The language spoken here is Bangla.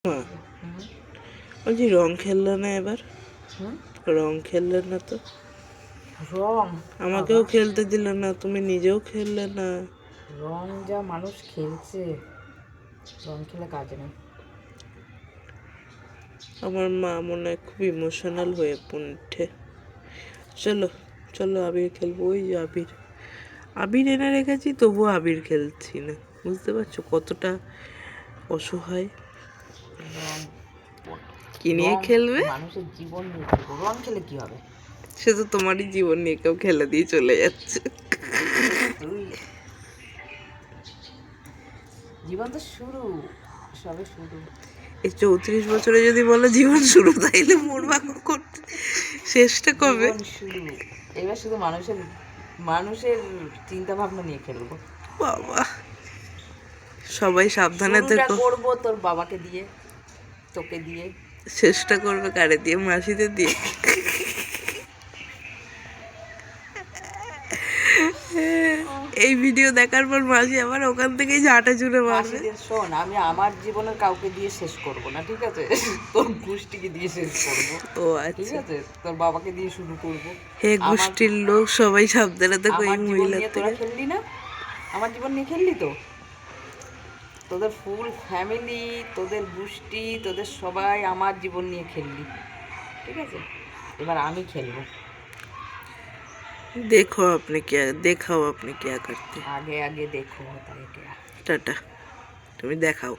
মা বলছি রং খেললে না এবার? রং খেললে না তো? রং আমাকেও খেলতে দিলে না, তুমি নিজেও খেললে না। রং যা মানুষ খেলছে, রং খেলে কাজ নেই। আমার মা মনে হয় খুব ইমোশনাল হয়ে উঠে। চলো চলো আবির খেলবো। ওই যে আবির, আবির এনে রেখেছি তবুও আবির খেলছি না। বুঝতে পারছো কতটা অসহায়? রং কি নিয়ে রং খেলবে? মানুষের জীবন নিয়ে খেলবো। রং খেলে কি হবে? সে তো তোমারই জীবন নিয়ে কেউ খেলে দিয়ে চলে যাচ্ছে। জীবন তো শুরু, সবে শুরু। এই 34 বছরে যদি বলো জীবন শুরু, তাইলে মরবা কখন? শেষটা কবে? জীবন শুরু। এবার শুধু মানুষের মানুষের চিন্তা ভাবনা নিয়ে খেলবো। বাবা, সবাই সাবধানে শুরুটা থেকো। করবো তোর বাবাকে দিয়ে, তোকে দিয়ে। শেষটা করবে কারে দিয়ে? মাসিদের দিয়ে? এই ভিডিও দেখার পর মাসি আবার ওখান থেকেই ঝাঁটা জুড়ে মারবে। মাসিদের শোন, আমি আমার জীবনের কাউকে দিয়ে শেষ করব না, ঠিক আছে? তোর গোষ্ঠীকে দিয়ে শেষ করব, ও ঠিক আচ্ছা। আছে? তোর বাবাকে দিয়ে শুরু করব। হে আমার গোষ্ঠীর লোক সবাই সাবধানে থেকো এই আমার জীবন মহিলার নিয়ে তোরা থেকে। খেললি না? আমার জীবন নিয়ে খেললি তো? তোদের ফুল ফ্যামিলি, তোদের গোষ্ঠী, তোদের সবাই আমার জীবন নিয়ে খেললি, ঠিক আছে? এবার আমি খেলবো। দেখো আপনি কে, দেখাও আপনি কে করতে। আগে আগে দেখো তাই কে। টাটা, তুমি দেখাও।